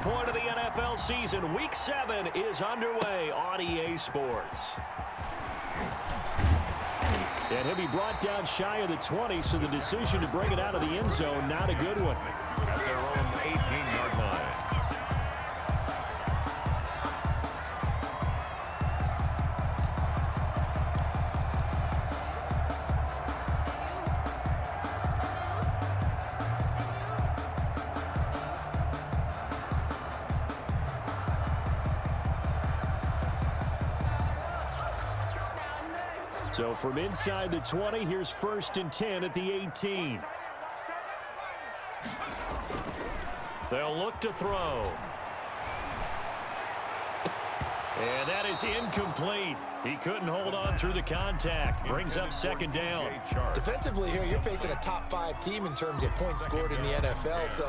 point of the NFL season. Week 7 is underway on EA Sports. And he'll be brought down shy of the 20, so the decision to bring it out of the end zone, not a good one. At their own 18-yard line. So from inside the 20, here's 1st and 10 at the 18. They'll look to throw. And that is incomplete. He couldn't hold on through the contact. Brings up 2nd down. Defensively here, you're facing a top 5 team in terms of points scored in the NFL. So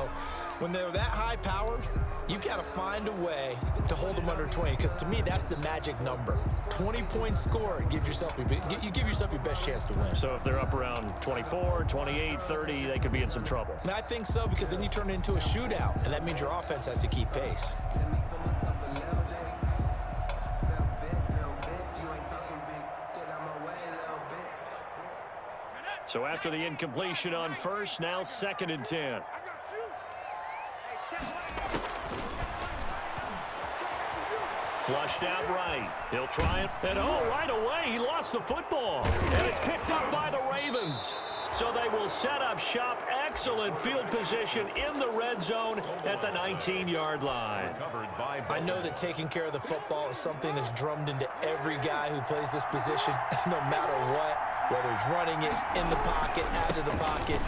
when they're that high powered, you've got to find a way to hold them under 20, because to me, that's the magic number. 20 points scored gives yourself you give yourself your best chance to win. So if they're up around 24, 28, 30, they could be in some trouble. And I think so, because then you turn it into a shootout, and that means your offense has to keep pace. So after the incompletion on 1st, now 2nd and 10. Flushed out right. He'll try it. And right away, he lost the football. And it's picked up by the Ravens. So they will set up shop. Excellent field position in the red zone at the 19-yard line. I know that taking care of the football is something that's drummed into every guy who plays this position, no matter what, whether he's running it, in the pocket, out of the pocket.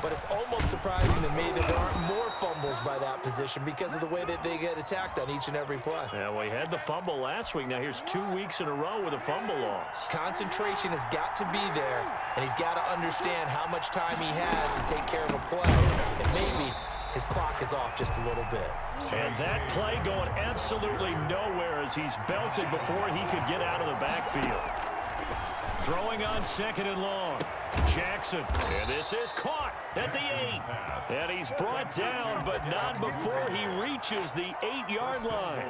But it's almost surprising to me that there aren't more fumbles by that position because of the way that they get attacked on each and every play. Yeah, we had the fumble last week. Now here's 2 weeks in a row with a fumble loss. Concentration has got to be there, and he's got to understand how much time he has to take care of a play. And maybe his clock is off just a little bit. And that play going absolutely nowhere as he's belted before he could get out of the backfield. Throwing on 2nd and long. Jackson. And this is caught at the 8. And he's brought down, but not before he reaches the 8-yard line.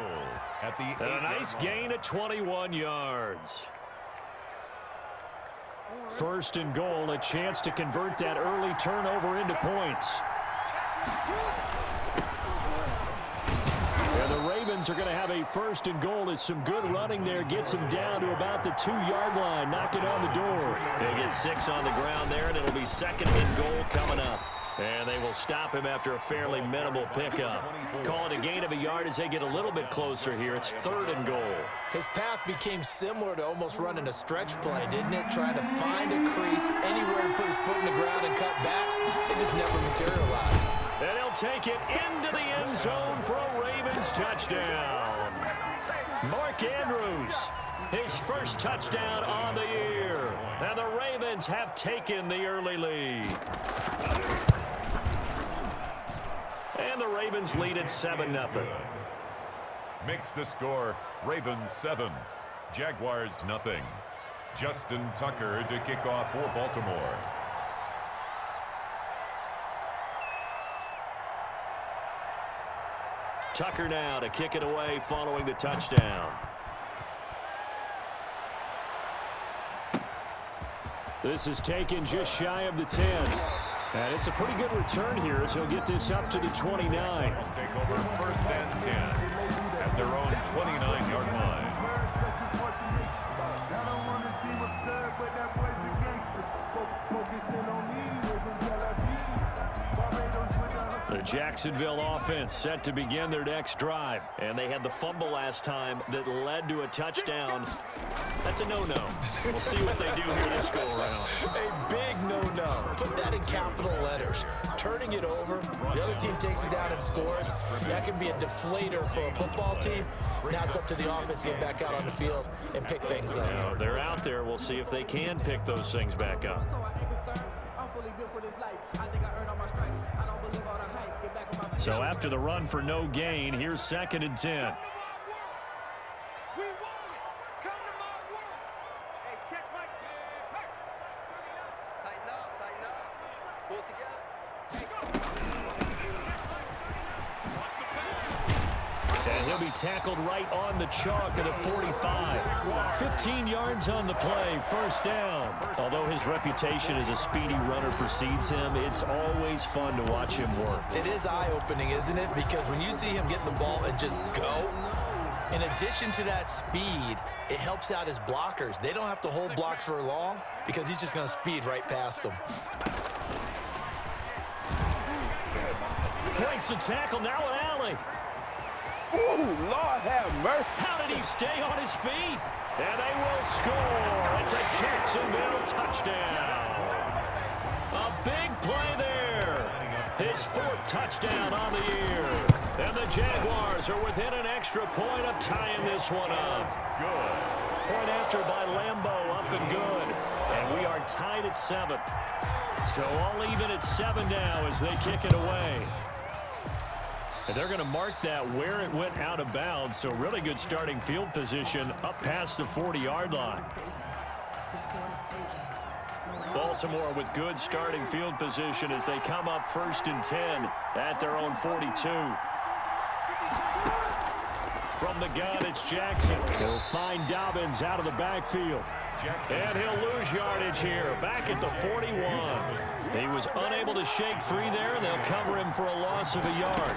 And a nice gain of 21 yards. 1st and goal, a chance to convert that early turnover into points. And the Ravens are going to have a 1st and goal as some good running there gets him down to about the 2-yard line, knocking on the door. He'll get 6 on the ground there, and it'll be 2nd and goal coming up. And they will stop him after a fairly minimal pickup. Call it a gain of a yard as they get a little bit closer here. It's 3rd and goal. His path became similar to almost running a stretch play, didn't it? Trying to find a crease anywhere to put his foot in the ground and cut back. It just never materialized. And he'll take it into the end zone for a Ravens touchdown. Mark Andrews, his 1st touchdown on the year. And the Ravens have taken the early lead. And the Ravens lead at 7-0. Makes the score Ravens 7, Jaguars nothing. Justin Tucker to kick off for Baltimore. Tucker now to kick it away following the touchdown. This is taken just shy of the 10. And it's a pretty good return here as he'll get this up to the 29. Take over 1st and 10 at their own 29-yard line. The Jacksonville offense set to begin their next drive. And they had the fumble last time that led to a touchdown. That's a no-no. We'll see what they do here this go-around. A big no-no. Put that in capital letters. Turning it over, the other team takes it down and scores. That can be a deflator for a football team. Now it's up to the offense to get back out on the field and pick things up. Now, they're out there. We'll see if they can pick those things back up. So after the run for no gain, here's 2nd and 10. And he'll be tackled right on the chalk at the 45. 15 yards on the play, first down. Although his reputation as a speedy runner precedes him, it's always fun to watch him work. It is eye-opening, isn't it? Because when you see him get the ball and just go, in addition to that speed, it helps out his blockers. They don't have to hold blocks for long because he's just going to speed right past them. Breaks the tackle, now an alley. Ooh, Lord have mercy. How did he stay on his feet? And they will score. It's a Jacksonville touchdown. A big play there. His 4th touchdown on the year. And the Jaguars are within an extra point of tying this one up. Good. Point after by Lambeau, up and good. And we are tied at 7. So all even at 7 now as they kick it away. And they're going to mark that where it went out of bounds. So really good starting field position up past the 40-yard line. Baltimore with good starting field position as they come up 1st and 10 at their own 42. From the gun, it's Jackson. He'll find Dobbins out of the backfield. And he'll lose yardage here, back at the 41. He was unable to shake free there, and they'll cover him for a loss of a yard.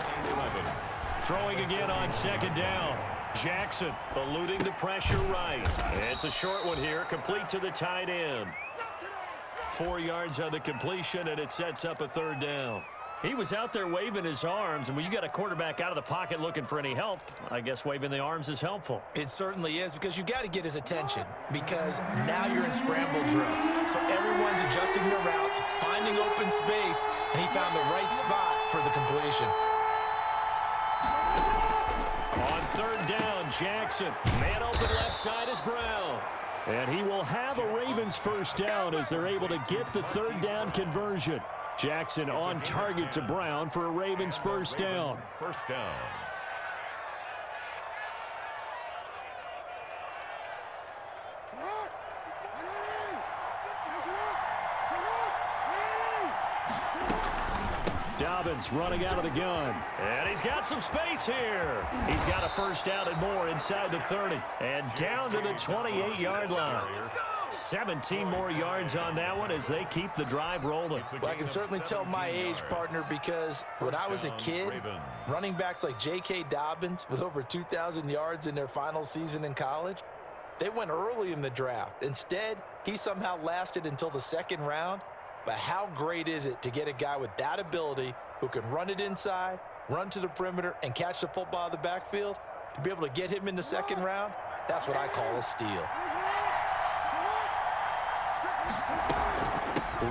Throwing again on 2nd down. Jackson eluding the pressure right. It's a short one here, complete to the tight end. 4 yards on the completion, and it sets up a 3rd down. He was out there waving his arms, and when you got a quarterback out of the pocket looking for any help, I guess waving the arms is helpful. It certainly is, because you got to get his attention, because now you're in scramble drill. So everyone's adjusting their routes, finding open space, and he found the right spot for the completion. On 3rd down, Jackson. Man open left side is Brown. And he will have a Ravens 1st down as they're able to get the 3rd down conversion. Jackson on target to Brown for a Ravens 1st down. 1st down. Dobbins running out of the gun. And he's got some space here. He's got a 1st down and more inside the 30. And down to the 28-yard line. 17 more yards on that one as they keep the drive rolling. Well, I can certainly tell my age, partner, because when I was a kid, running backs like J.K. Dobbins with over 2,000 yards in their final season in college, they went early in the draft. Instead, he somehow lasted until the 2nd round. But how great is it to get a guy with that ability who can run it inside, run to the perimeter, and catch the football in the backfield? To be able to get him in the 2nd round, that's what I call a steal.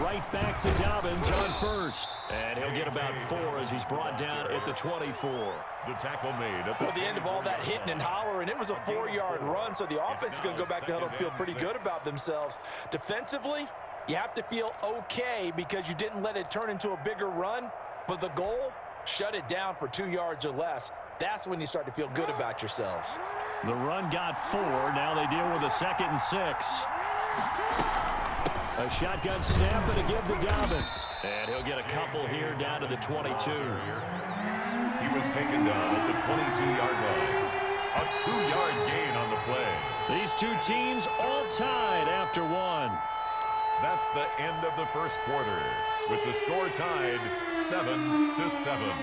Right back to Dobbins on 1st. And he'll get about 4 as he's brought down at the 24. The tackle made at the end of all that hitting and hollering, it was a 4-yard run, so the offense is going to go back to huddle and feel pretty good about themselves. Defensively, you have to feel okay because you didn't let it turn into a bigger run, but the goal, shut it down for 2 yards or less. That's when you start to feel good about yourselves. The run got 4. Now they deal with a 2nd and 6. A shotgun snap and a give to Dobbins. And he'll get a couple here down to the 22. He was taken down at the 22-yard line. A 2-yard gain on the play. These two teams all tied after 1. That's the end of the 1st quarter, with the score tied 7-7.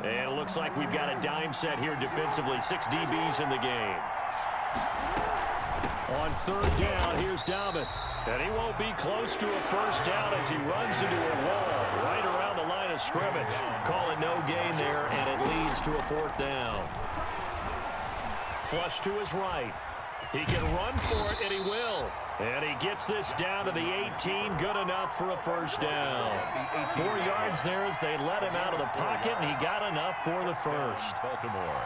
And it looks like we've got a dime set here defensively. 6 DBs in the game. On 3rd down, here's Dobbins. And he won't be close to a 1st down as he runs into a wall right around the line of scrimmage. Call it no gain there, and it leads to a 4th down. Flush to his right. He can run for it, and he will. And he gets this down to the 18, good enough for a 1st down. 4 yards there as they let him out of the pocket, and he got enough for the 1st. Baltimore.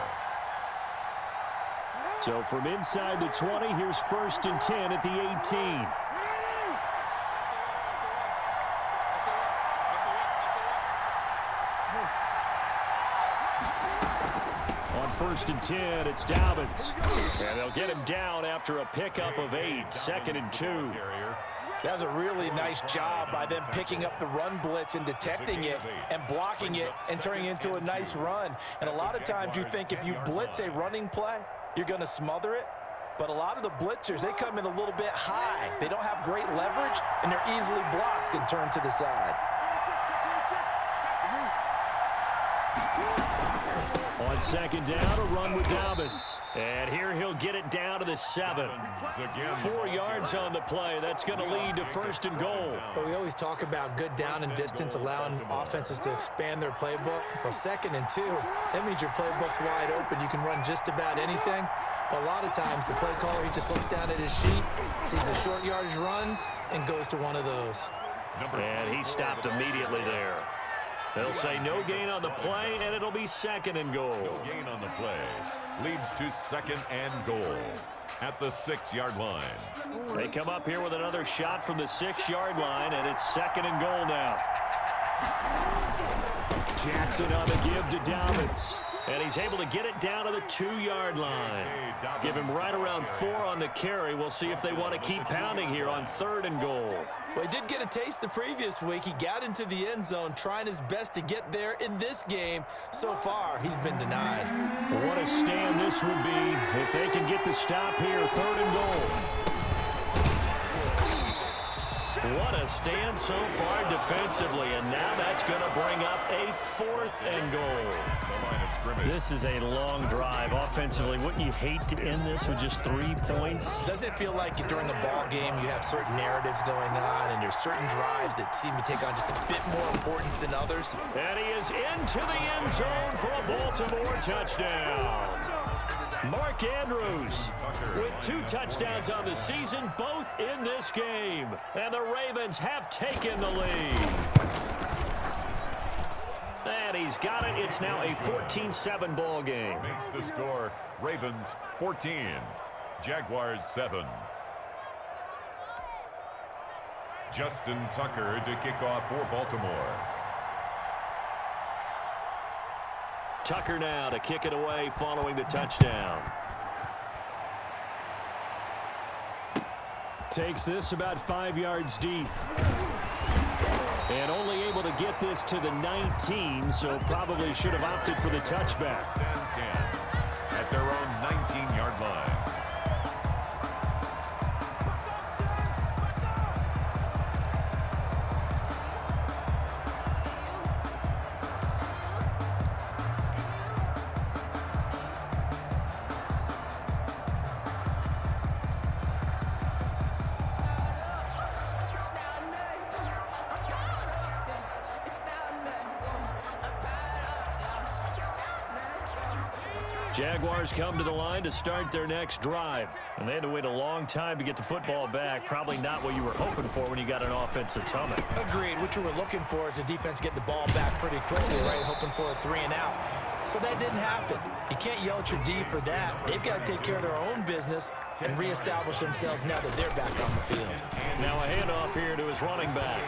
So from inside the 20, here's 1st and 10 at the 18. On 1st and 10, it's Dobbins. And they'll get him down after a pickup of 8. 2nd and 2. That was a really nice job by them picking up the run blitz and detecting it and blocking it and turning it into a nice run. And a lot of times you think if you blitz a running play, you're going to smother it. But a lot of the blitzers, they come in a little bit high. They don't have great leverage, and they're easily blocked and turned to the side. On second down, a run with Dobbins. And here he'll get it down to the 7. 4 yards on the play. That's going to lead to 1st and goal. But we always talk about good down and distance, allowing offenses to expand their playbook. Well, 2nd and 2, that means your playbook's wide open. You can run just about anything. But a lot of times, the play caller, he just looks down at his sheet, sees the short yardage runs, and goes to one of those. And he stopped immediately there. They'll say no gain on the play, and it'll be 2nd and goal. No gain on the play. Leads to 2nd and goal at the 6-yard line. They come up here with another shot from the 6-yard line, and it's 2nd and goal now. Jackson on the give to Dobbins. And he's able to get it down to the 2-yard line. Give him right around 4 on the carry. We'll see if they want to keep pounding here on 3rd and goal. Well, he did get a taste the previous week. He got into the end zone, trying his best to get there in this game. So far, he's been denied. What a stand this would be if they can get the stop here, 3rd and goal. What a stand so far defensively, and now that's going to bring up a 4th and goal. This is a long drive offensively. Wouldn't you hate to end this with just 3 points? Doesn't it feel like during a ball game you have certain narratives going on, and there's certain drives that seem to take on just a bit more importance than others? And he is into the end zone for a Baltimore touchdown. Mark Andrews with 2 touchdowns on the season, both in this game. And the Ravens have taken the lead. And he's got it. It's now a 14-7 ball game. Makes the score Ravens 14, Jaguars 7. Justin Tucker to kick off for Baltimore. Tucker now to kick it away following the touchdown. Takes this about 5 yards deep. And only able to get this to the 19, so probably should have opted for the touchback. Stand 10 at their own 19-yard line. Jaguars come to the line to start their next drive. And they had to wait a long time to get the football back. Probably not what you were hoping for when you got an offense that's humming. Agreed. What you were looking for is the defense get the ball back pretty quickly, right? Hoping for a 3 and out. So that didn't happen. You can't yell at your D for that. They've got to take care of their own business and reestablish themselves now that they're back on the field. Now a handoff here to his running back.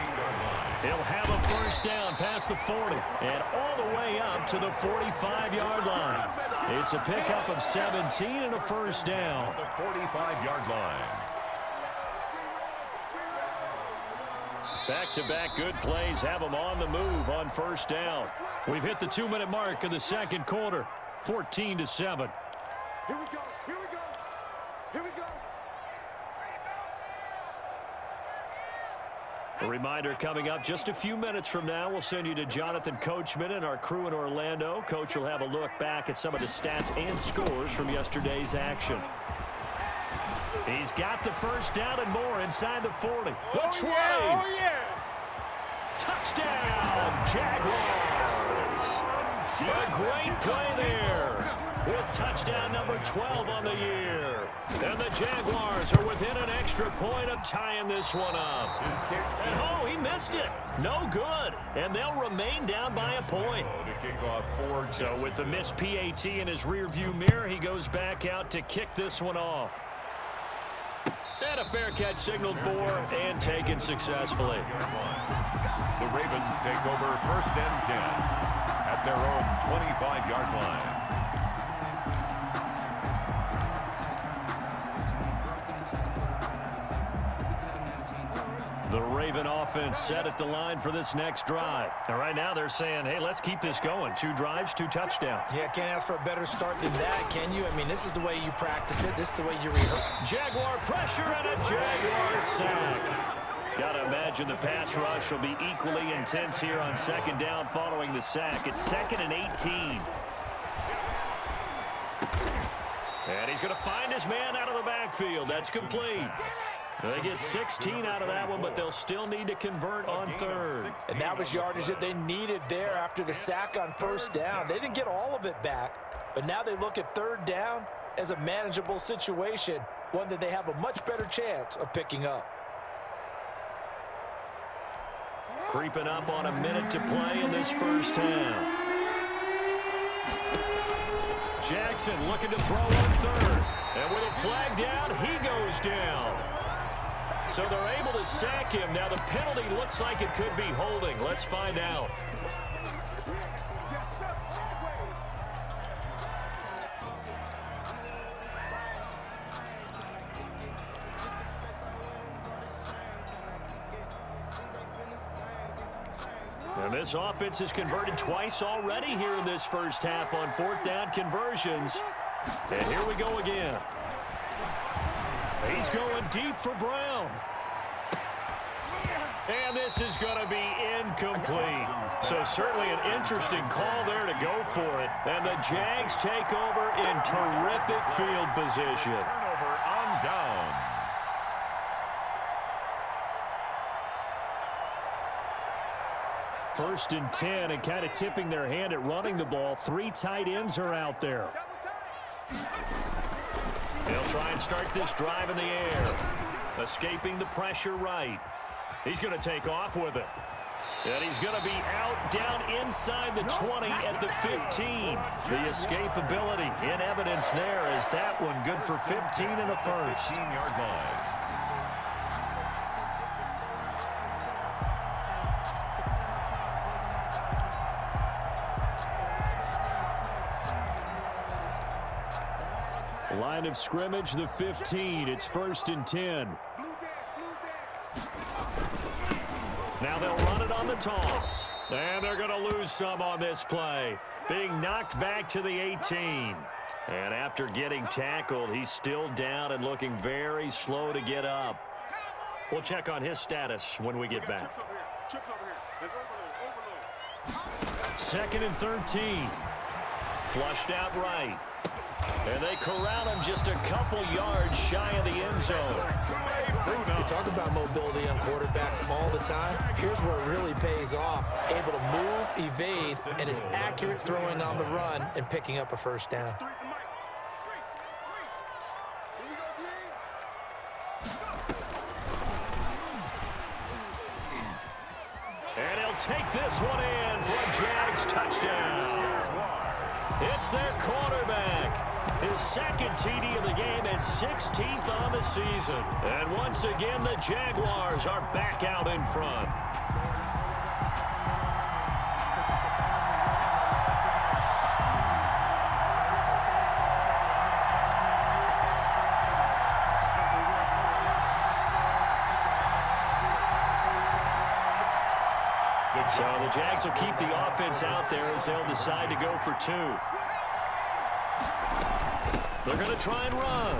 He'll have a first down past the 40 and all the way up to the 45-yard line. It's a pickup of 17 and a first down. The 45-yard line. Back-to-back good plays have them on the move on first down. We've hit the 2-minute mark of the second quarter, 14-7. Here we go. Here we go. Here we go. A reminder coming up just a few minutes from now. We'll send you to Jonathan Coachman and our crew in Orlando. Coach will have a look back at some of the stats and scores from yesterday's action. He's got the first down and more inside the 40. The 20. Oh, yeah. Touchdown, Jaguars. A great play there with touchdown number 12 on the year. And the Jaguars are within an extra point of tying this one up. And oh, he missed it. No good. And they'll remain down by a point. So with the missed PAT in his rearview mirror, he goes back out to kick this one off. And a fair catch signaled for and taken successfully. The Ravens take over 1st and 10 at their own 25-yard line. Raven offense set at the line for this next drive. And right now they're saying, hey, let's keep this going. 2 drives, 2 touchdowns. Yeah, can't ask for a better start than that, can you? I mean, this is the way you practice it. This is the way you rehearse. Jaguar pressure and a Jaguar sack. Got to imagine the pass rush will be equally intense here on 2nd down following the sack. It's 2nd and 18. And he's going to find his man out of the backfield. That's complete. They get 16 out of that one, but they'll still need to convert on 3rd. And that was yardage that they needed there after the sack on 1st down. They didn't get all of it back, but now they look at 3rd down as a manageable situation, one that they have a much better chance of picking up. Creeping up on a minute to play in this first half. Jackson looking to throw on 3rd. And with a flag down, he goes down. So they're able to sack him. Now the penalty looks like it could be holding. Let's find out. And this offense has converted twice already here in this first half on 4th down conversions. And here we go again. He's going deep for Brown. And this is going to be incomplete. So certainly an interesting call there to go for it. And the Jags take over in terrific field position. Turnover on downs. First and 10, and kind of tipping their hand at running the ball. 3 tight ends are out there. They'll try and start this drive in the air. Escaping the pressure right. He's going to take off with it. And he's going to be out down inside the 20 at the 15. The escapability in evidence there as that one good for 15 and a first. 15-yard line. Line of scrimmage, the 15. It's 1st and 10. Now they'll run it on the toss. And they're going to lose some on this play. Being knocked back to the 18. And after getting tackled, he's still down and looking very slow to get up. We'll check on his status when we get back. 2nd and 13. Flushed out right. And they corral him just a couple yards shy of the end zone. You talk about mobility on quarterbacks all the time. Here's where it really pays off. Able to move, evade, and is accurate throwing on the run and picking up a 1st down. And he'll take this one in for a Jags touchdown. It's their quarterback. His 2nd TD of the game and 16th on the season. And once again, the Jaguars are back out in front. So the Jags will keep the offense out there as they'll decide to go for 2. They're going to try and run.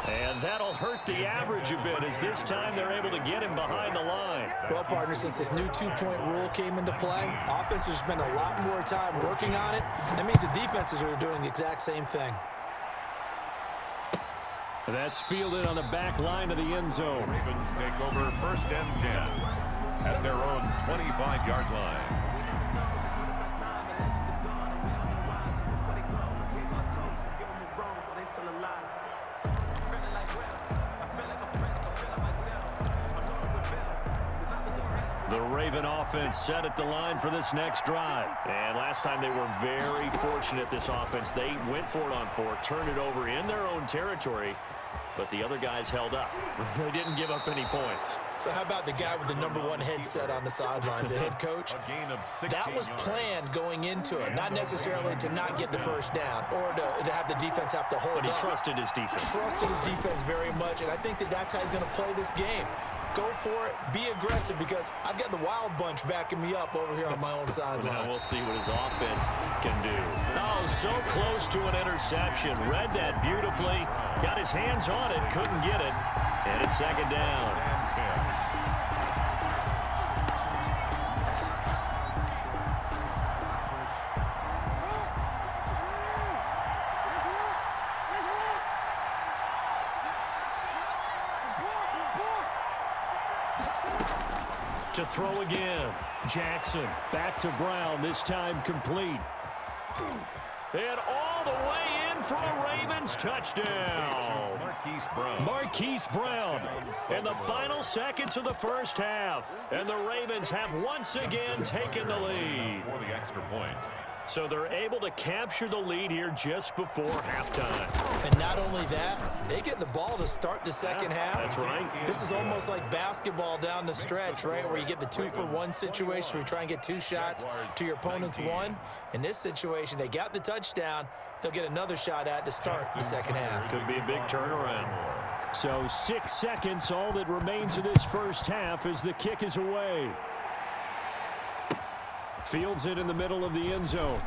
And that'll hurt the average a bit as this time they're able to get him behind the line. Well, partner, since this new 2-point rule came into play, offenses spend a lot more time working on it. That means the defenses are doing the exact same thing. That's fielded on the back line of the end zone. Ravens take over 1st and 10 at their own 25-yard line. The Raven offense set at the line for this next drive. And last time they were very fortunate, this offense. They went for it on 4, turned it over in their own territory, but the other guys held up. They didn't give up any points. So how about the guy with the #1 headset on the sidelines, the head coach? A gain of 16 That was yards. planned going into it, not necessarily to not get the 1st down or to have the defense have to hold But he up. trusted his defense. Trusted his defense very much, and I think that's how he's going to play this game. go for it, be aggressive, because I've got the wild bunch backing me up over here on my own sideline. Now we'll see what his offense can do. Oh, so close to an interception. Read that beautifully. Got his hands on it, couldn't get it. And it's second down. To throw again. Jackson back to Brown, this time complete. And all the way in for a Ravens touchdown. Marquise Brown in the final seconds of the first half. And the Ravens have once again taken the lead. For the extra point. So they're able to capture the lead here just before halftime. And not only that, they get the ball to start the second half. That's right. This is almost like basketball down the stretch, right, where you get the 2-for-1 situation where you try and get 2 shots to your opponent's 1. In this situation, they got the touchdown. They'll get another shot at to start the second half. Could be a big turnaround. So 6 seconds, all that remains of this first half as the kick is away. Fields it in the middle of the end zone.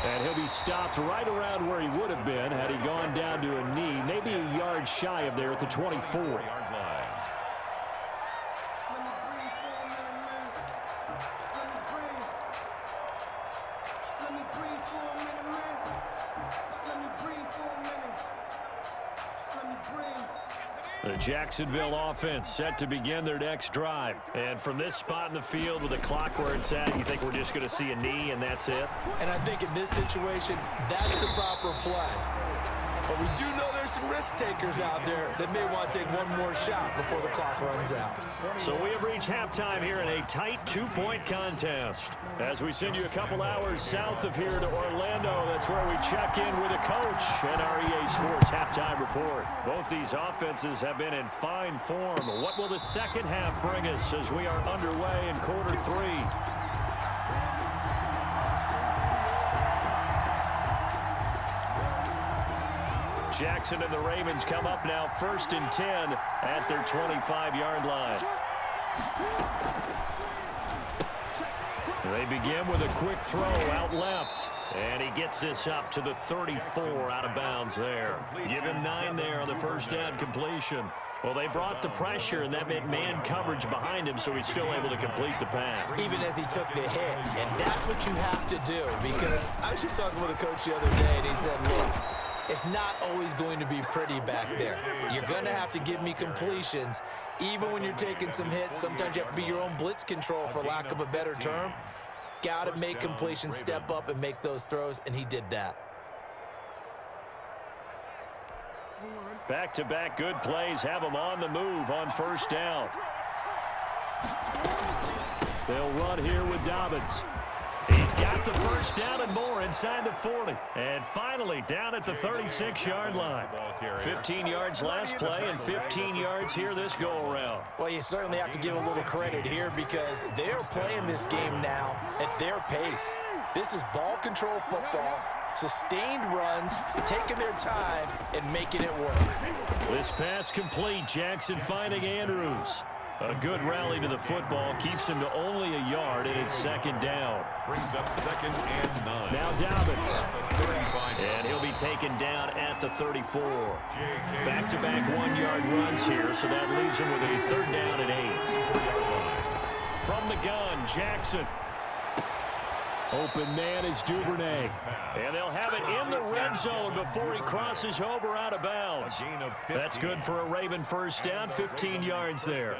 And he'll be stopped right around where he would have been had he gone down to a knee, maybe a yard shy of there at the 24. The Jacksonville offense set to begin their next drive. And from this spot in the field with the clock where it's at, you think we're just going to see a knee and that's it? And I think in this situation, that's the proper play. But we do know there's some risk takers out there that may want to take one more shot before the clock runs out. So we have reached halftime here in a tight 2-point contest. As we send you a couple hours south of here to Orlando, that's where we check in with the coach and our EA Sports halftime report. Both these offenses have been in fine form. What will the second half bring us as we are underway in quarter 3? Jackson and the Ravens come up now 1st and 10 at their 25-yard line. They begin with a quick throw out left. And he gets this up to the 34 out of bounds there. Give him 9 there on the first down completion. Well, they brought the pressure, and that meant man coverage behind him, so he's still able to complete the pass. Even as he took the hit. And that's what you have to do, because I was just talking with a coach the other day, and he said, look, it's not always going to be pretty back there. You're going to have to give me completions. Even when you're taking some hits, sometimes you have to be your own blitz control, for lack of a better term. Got to make completions, step up, and make those throws, and he did that. Back-to-back good plays have him on the move on first down. They'll run here with Dobbins. He's got the first down and more inside the 40. And finally down at the 36-yard line. 15 yards last play and 15 yards here this go-around. Well, you certainly have to give a little credit here, because they're playing this game now at their pace. This is ball control football, sustained runs, taking their time and making it work. This pass complete. Jackson finding Andrews. A good rally to the football keeps him to only a yard, and it's second down. Brings up 2nd and 9. Now Dobbins. And he'll be taken down at the 34. Back-to-back 1-yard runs here, so that leaves him with a 3rd down and 8. From the gun, Jackson. Open man is Duvernay. And they'll have it in the red zone before he crosses over out of bounds. That's good for a Raven first down, 15 yards there.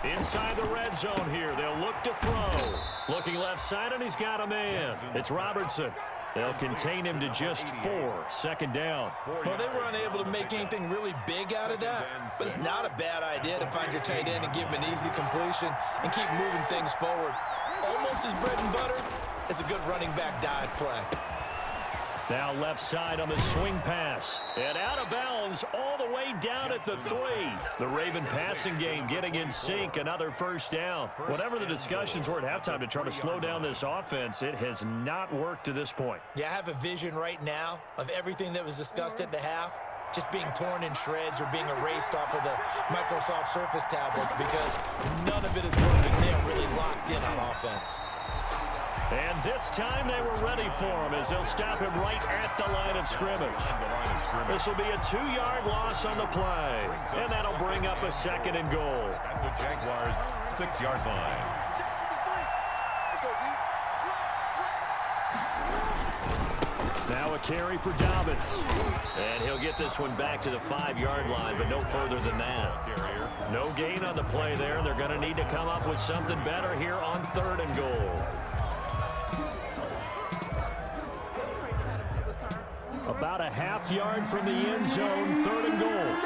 Inside the red zone here, they'll look to throw. Looking left side, and he's got a man. It's Robertson. They'll contain him to just 4. Second down. Well, they were unable to make anything really big out of that, but it's not a bad idea to find your tight end and give him an easy completion and keep moving things forward. Almost as bread and butter as a good running back dive play. Now left side on the swing pass. And out of bounds all the way down at the 3. The Raven passing game getting in sync. Another first down. Whatever the discussions were at halftime to try to slow down this offense, it has not worked to this point. Yeah, I have a vision right now of everything that was discussed at the half just being torn in shreds or being erased off of the Microsoft Surface tablets because none of it is working. They're really locked in on offense. And this time they were ready for him as they'll stop him right at the line of scrimmage. This will be a 2-yard loss on the play. And that'll bring up a 2nd and goal. At the Jaguars' 6-yard line. Now a carry for Dobbins. And he'll get this one back to the 5-yard line, but no further than that. No gain on the play there. They're going to need to come up with something better here on 3rd and goal. About a half yard from the end zone, 3rd and goal.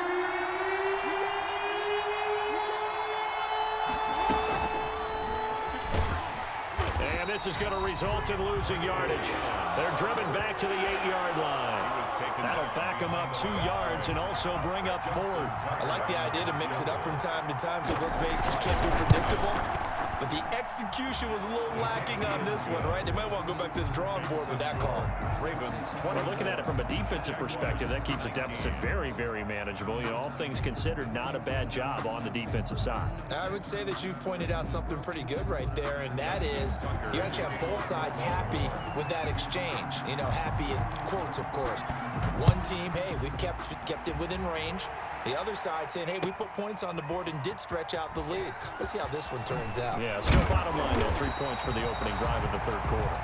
And this is going to result in losing yardage. They're driven back to the 8-yard line. That'll back them up 2 yards and also bring up 4th. I like the idea to mix it up from time to time because let's face it, you can't be predictable. But the execution was a little lacking on this one, right? They might want to go back to the drawing board with that call. Well, looking at it from a defensive perspective, that keeps the deficit very, very manageable. You know, all things considered, not a bad job on the defensive side. I would say that you've pointed out something pretty good right there, and that is you actually have both sides happy with that exchange. You know, happy in quotes, of course. One team, hey, we've kept it within range. The other side saying, hey, we put points on the board and did stretch out the lead. Let's see how this one turns out. Yeah, so bottom line, though, 3 points for the opening drive of the 3rd quarter.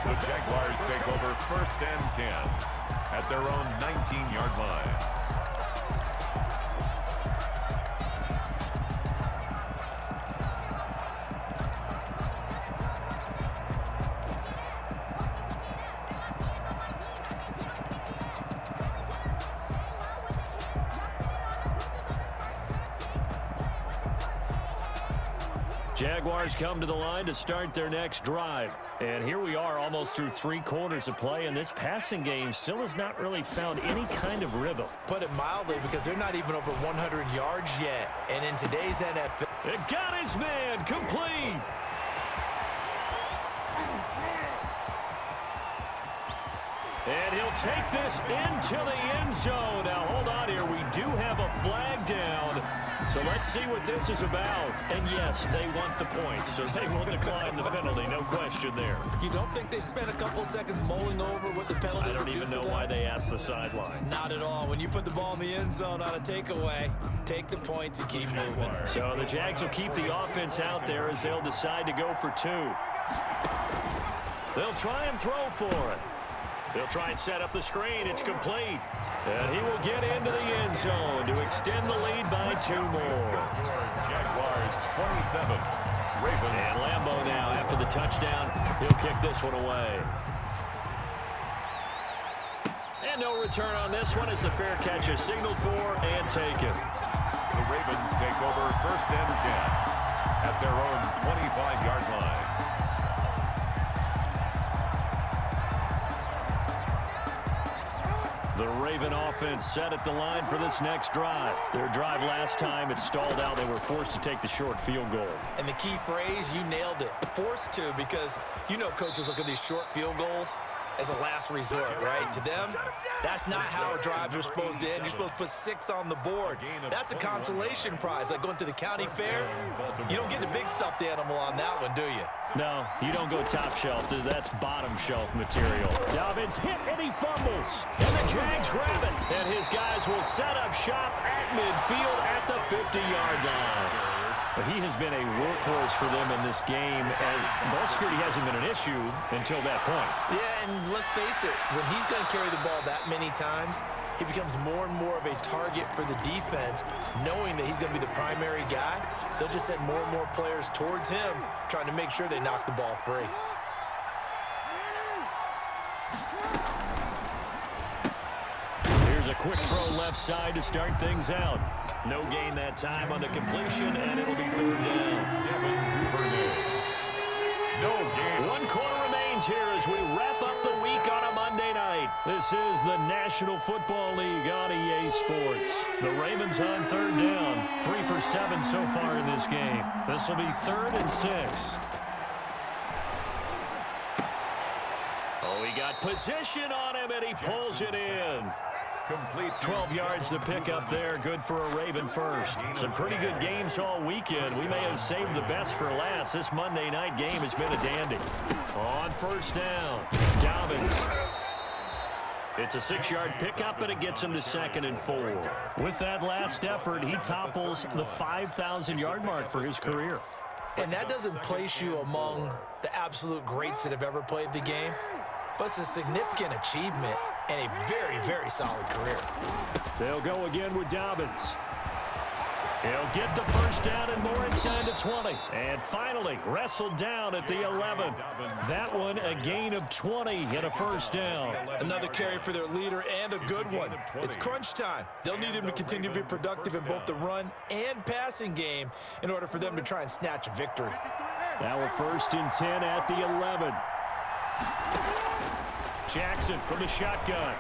The Jaguars take over 1st and 10 at their own 19-yard line. Jaguars come to the line to start their next drive. And here we are almost through 3 quarters of play, and this passing game still has not really found any kind of rhythm. Put it mildly, because they're not even over 100 yards yet. And in today's NFL... It got his man complete. And he'll take this into the end zone. Now, hold on here. We do have a flag down. So let's see what this is about. And yes, they want the points, so they will decline the penalty. No question there. You don't think they spent a couple seconds mulling over what the penalty I don't even know why they asked the sideline. Not at all. When you put the ball in the end zone on a takeaway, take the points and keep moving. So the Jags will keep the offense out there as they'll decide to go for 2. They'll try and throw for it. They'll try and set up the screen. It's complete. And he will get into the end zone to extend the lead by 2 more. Jaguars 27. Ravens. And Lambeau now, after the touchdown, he'll kick this one away. And no return on this one as the fair catch is signaled for and taken. The Ravens take over 1st and 10 at their own 25-yard line. The Raven offense set at the line for this next drive. Their drive last time, it stalled out. They were forced to take the short field goal. And the key phrase, you nailed it. Forced to, because you know coaches look at these short field goals as a last resort, right? To them, that's not how drives are supposed to end. You're supposed to put 6 on the board. That's a consolation prize, like going to the county fair. You don't get the big stuffed animal on that one, do you? No, you don't go top shelf. That's bottom shelf material. Dobbins hit and he fumbles. And the Jags grab it. And his guys will set up shop at midfield at the 50-yard line. But he has been a workhorse for them in this game, and ball security hasn't been an issue until that point. Yeah, and let's face it, when he's going to carry the ball that many times, he becomes more and more of a target for the defense, knowing that he's going to be the primary guy. They'll just send more and more players towards him, trying to make sure they knock the ball free. Here's a quick throw left side to start things out. No gain that time on the completion, and it'll be 3rd down. No gain. 1 quarter remains here as we wrap up the week on a Monday night. This is the National Football League on EA Sports. The Ravens on third down. 3 for 7 so far in this game. This will be 3rd and 6. Oh, he got position on him, and he pulls it in. Complete. 12 yards to pick up there. Good for a Raven first. Some pretty good games all weekend. We may have saved the best for last. This Monday night game has been a dandy. On first down, Dobbins. It's a 6-yard pickup, and it gets him to 2nd and 4. With that last effort, he topples the 5,000-yard mark for his career. And that doesn't place you among the absolute greats that have ever played the game, but it's a significant achievement and a very, very solid career. They'll go again with Dobbins. He'll get the first down and more inside the 20. And finally, wrestled down at the 11. That one, a gain of 20 and a first down. Another carry for their leader and a good one. It's crunch time. They'll need him to continue to be productive in both the run and passing game in order for them to try and snatch a victory. Now a 1st and 10 at the 11. Jackson from the shotgun.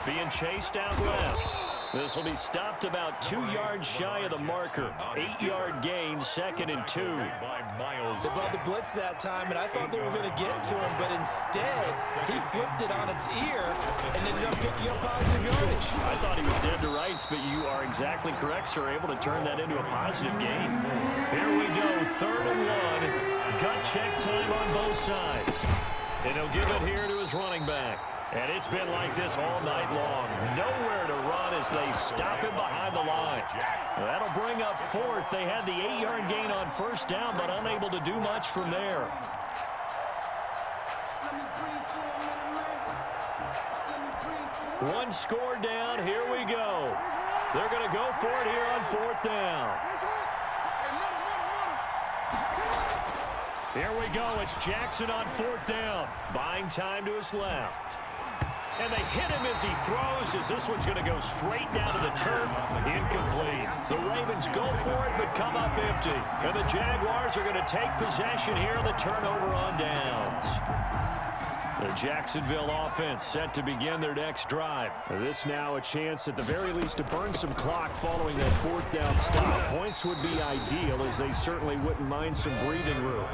Being chased out left. This will be stopped about 2 yards shy of the marker. 8-yard gain, 2nd and 2. They brought the blitz that time, and I thought they were going to get to him, but instead, he flipped it on its ear and ended up picking up positive yardage. I thought he was dead to rights, but you are exactly correct, sir. Able to turn that into a positive gain. Here we go, 3rd and 1. Gut check time on both sides. And he'll give it here to his running back. And it's been like this all night long. Nowhere to run as they stop him behind the line. That'll bring up 4th. They had the 8-yard gain on first down, but unable to do much from there. One score down. Here we go. They're going to go for it here on 4th down. Here we go. It's Jackson on 4th down. Buying time to his left. And they hit him as he throws, as this one's going to go straight down to the turf. Incomplete. The Ravens go for it, but come up empty. And the Jaguars are going to take possession here on the turnover on downs. The Jacksonville offense set to begin their next drive. This now a chance at the very least to burn some clock following that 4th down stop. Points would be ideal, as they certainly wouldn't mind some breathing room.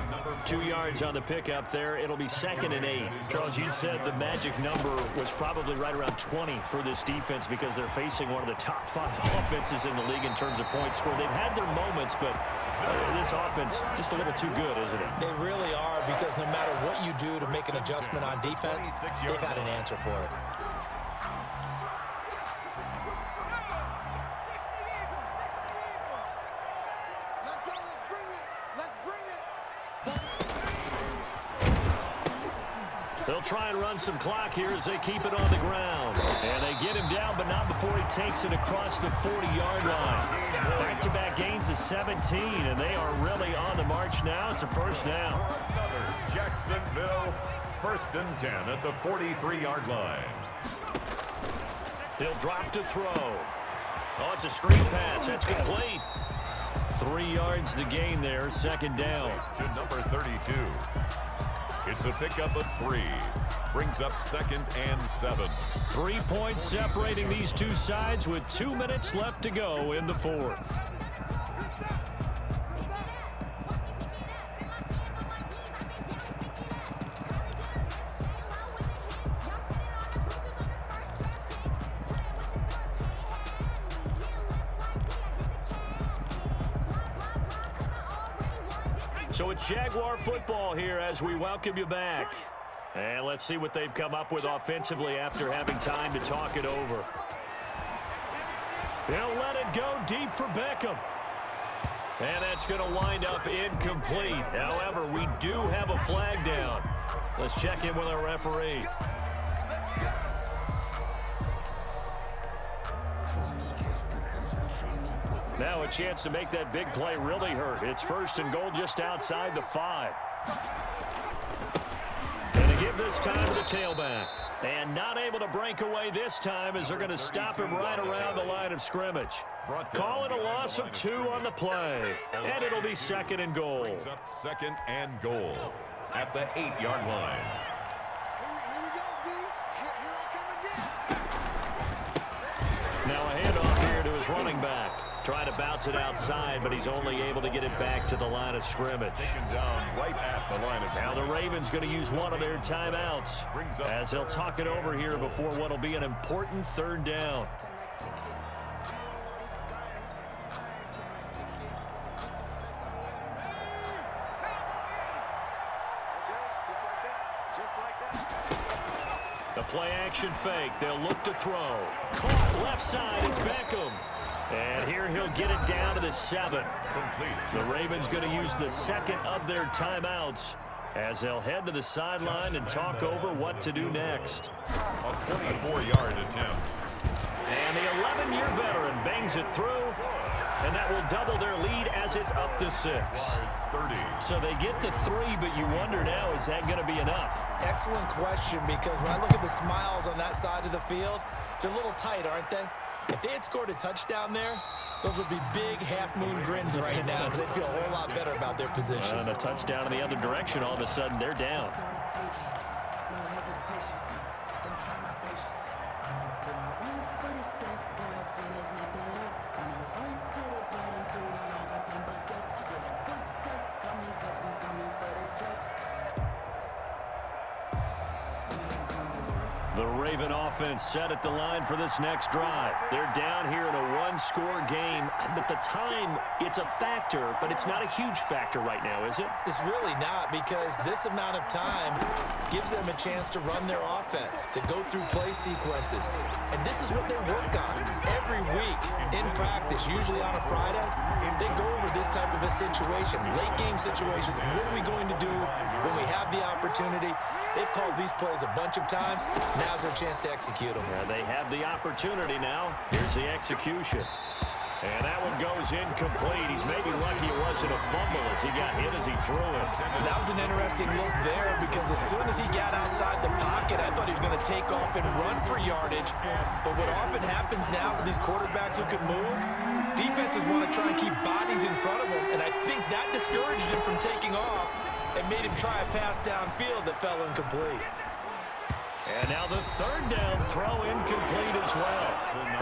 2 yards on the pickup there. It'll be 2nd and 8. Charles, you said the magic number was probably right around 20 for this defense because they're facing one of the top 5 offenses in the league in terms of points scored. They've had their moments, but this offense just a little too good, isn't it? They really are, because no matter what you do to make an adjustment on defense, they've had an answer for it. Let's go, let's bring it. Let's bring it. They'll try and run some clock here as they keep it on the ground. And they get him down, but not before he takes it across the 40-yard line. Back-to-back gains of 17, and they are really on the march now. It's a first down. Another Jacksonville 1st and 10 at the 43-yard line. He'll drop to throw. Oh, it's a screen pass. That's complete. 3 yards the gain there, 2nd down. To number 32. It's a pickup of 3. Brings up 2nd and 7. 3 points separating these two sides with 2 minutes left to go in the 4th. So it's Jaguar football here as we welcome you back. And let's see what they've come up with offensively after having time to talk it over. They'll let it go deep for Beckham. And that's going to wind up incomplete. However, we do have a flag down. Let's check in with our referee. Now a chance to make that big play really hurt. It's 1st and goal just outside the 5. And they give this time to the tailback. And not able to break away this time as they're going to stop him right around the line of scrimmage. Call it a loss of 2 on the play. And it'll be 2nd and goal. Brings up 2nd and goal at the 8-yard line. Here we go, D. Here I come. his running back. Trying to bounce it outside, but he's only able to get it back to the line of scrimmage. Taken down right at the line of Now scrimmage. the Ravens going to use one of their timeouts as they'll talk it over here before what will be an important third down. The play action fake. They'll look to throw. Caught left side. It's Beckham. And here he'll get it down to the 7. Complete. The Ravens going to use the second of their timeouts as they'll head to the sideline and talk over what to do next. A 24-yard attempt. And the 11-year veteran bangs it through, and that will double their lead as it's up to 6. 30. So they get to 3, but you wonder now, is that going to be enough? Excellent question, because when I look at the smiles on that side of the field, they're a little tight, aren't they? If they had scored a touchdown there, those would be big half-moon grins right now because they'd feel a whole lot better about their position. And a touchdown in the other direction, all of a sudden they're down. The Raven offense set at the line for this next drive. They're down here in a one-score game. But the time, it's a factor, but it's not a huge factor right now, is it? It's really not, because this amount of time gives them a chance to run their offense, to go through play sequences. And this is what they work on every week in practice, usually on a Friday. They go over this type of a situation, late game situation. What are we going to do when we have the opportunity? They've called these plays a bunch of times. Now's their chance to execute them. Yeah, they have the opportunity now. Here's the execution. And that one goes incomplete. He's maybe lucky it wasn't a fumble as he got hit as he threw it. That was an interesting look there, because as soon as he got outside the pocket, I thought he was going to take off and run for yardage. But what often happens now with these quarterbacks who can move, defenses want to try and keep bodies in front of them. And I think that discouraged him from taking off and made him try a pass downfield that fell incomplete. And now the third down throw incomplete as well.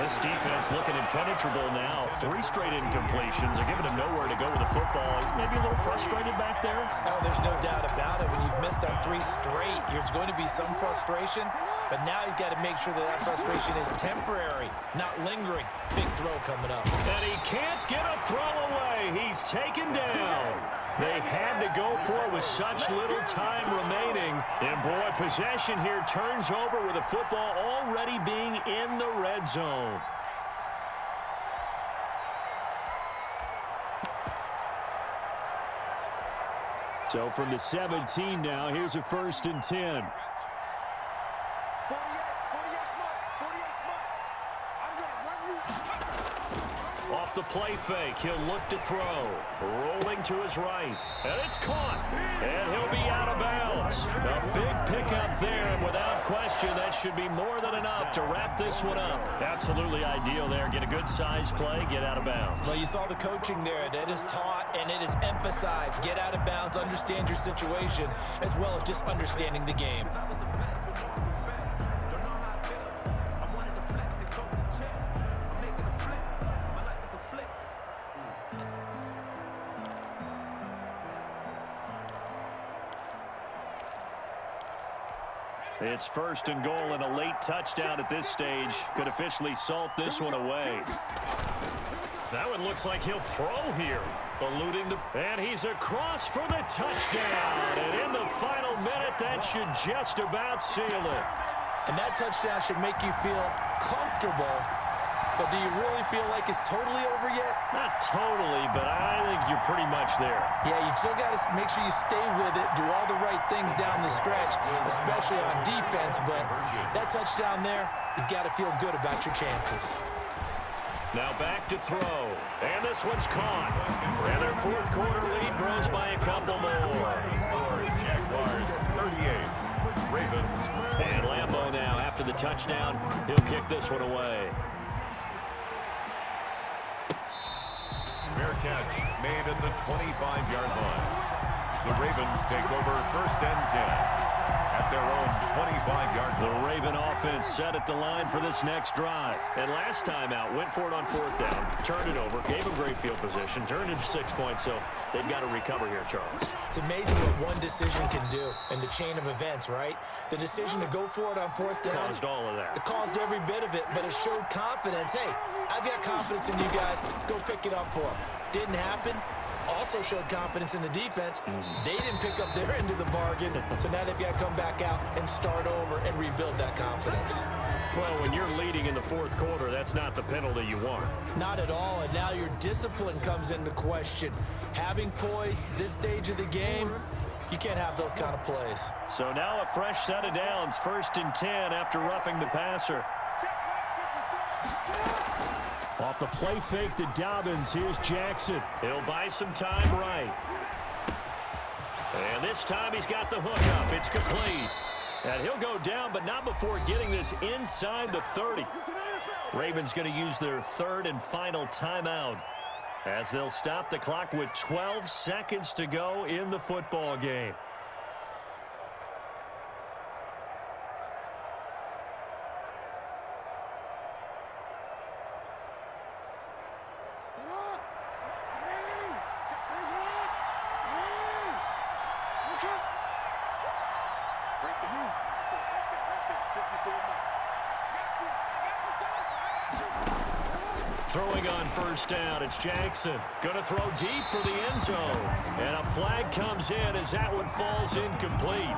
This defense looking impenetrable now. 3 straight incompletions. They're giving him nowhere to go with the football. Maybe a little frustrated back there. Oh, there's no doubt about it. When you've missed on 3 straight, there's going to be some frustration. But now he's got to make sure that that frustration is temporary, not lingering. Big throw coming up. And he can't get a throw away. He's taken down. They had to go for it with such little time remaining. And, boy, possession here turns over with the football already being in the red zone. So from the 17 now, here's a 1st and 10. 48 months. I'm going to run you. Off the play fake, he'll look to throw. Rolling to his right. And it's caught. And he'll be out of bounds. A big pickup there, and without question, that should be more than enough to wrap this one up. Absolutely ideal there. Get a good size play, get out of bounds. Well, you saw the coaching there. That is taught and it is emphasized. Get out of bounds, understand your situation, as well as just understanding the game. It's 1st and goal, and a late touchdown at this stage could officially salt this one away. That one looks like he'll throw here. Eluding the... And he's across for the touchdown. And in the final minute, that should just about seal it. And that touchdown should make you feel comfortable. But do you really feel like it's totally over yet? Not totally, but I think you're pretty much there. Yeah, you've still got to make sure you stay with it, do all the right things down the stretch, especially on defense. But that touchdown there, you've got to feel good about your chances. Now back to throw. And this one's caught. And their 4th quarter lead grows by a couple more. Jaguars 38. Ravens. And Lambeau now, after the touchdown, he'll kick this one away. Fair catch made at the 25-yard line. The Ravens take over 1st and 10. at their own 25-yard line. The Raven offense set at the line for this next drive. And last time out, went for it on 4th down, turned it over, gave them great field position, turned it to 6 points, so they've got to recover here, Charles. It's amazing what one decision can do in the chain of events, right? The decision to go for it on 4th down. Caused all of that. It caused every bit of it, but it showed confidence. Hey, I've got confidence in you guys. Go pick it up for them. Didn't happen. Also showed confidence in the defense. They didn't pick up their end of the bargain, so now they've got to come back out and start over and rebuild that confidence. Well, when you're leading in the 4th quarter, that's not the penalty you want. Not at all, and now your discipline comes into question. Having poise this stage of the game, you can't have those kind of plays. So now a fresh set of downs, 1st and 10 after roughing the passer. Off the play fake to Dobbins, here's Jackson. He'll buy some time right. And this time he's got the hook up. It's complete. And he'll go down, but not before getting this inside the 30. Ravens going to use their 3rd and final timeout as they'll stop the clock with 12 seconds to go in the football game. Throwing on 1st down, it's Jackson. Going to throw deep for the end zone. And a flag comes in as that one falls incomplete.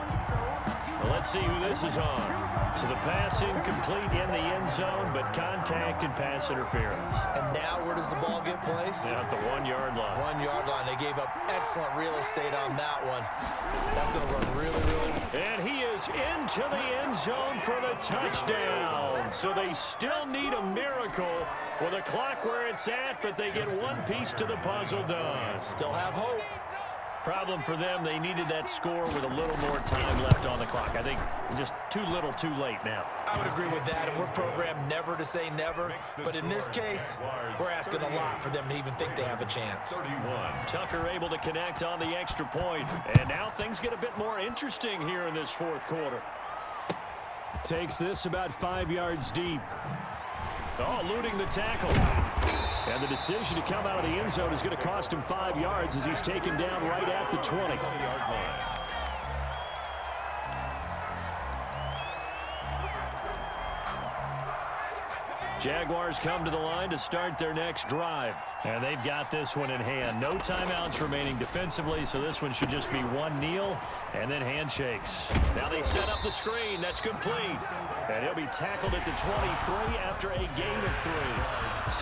Well, let's see who this is on. So the pass incomplete in the end zone, but contact and pass interference. And now where does the ball get placed? Yeah, at the 1-yard line. 1-yard line. They gave up excellent real estate on that one. That's going to run really. And he is into the end zone for the touchdown. So they still need a miracle with a clock where it's at, but they get one piece to the puzzle done. Still have hope. Problem for them, they needed that score with a little more time left on the clock. I think just too little too late now. I would agree with that, and we're programmed never to say never. But in this case, we're asking a lot for them to even think they have a chance. 31. Tucker able to connect on the extra point. And now things get a bit more interesting here in this 4th quarter. Takes this about 5 yards deep. Oh, eluding the tackle. And the decision to come out of the end zone is going to cost him 5 yards as he's taken down right at the 20. Jaguars come to the line to start their next drive. And they've got this one in hand. No timeouts remaining defensively, so this one should just be one kneel and then handshakes. Now they set up the screen. That's complete. And he'll be tackled at the 23 after a gain of 3. So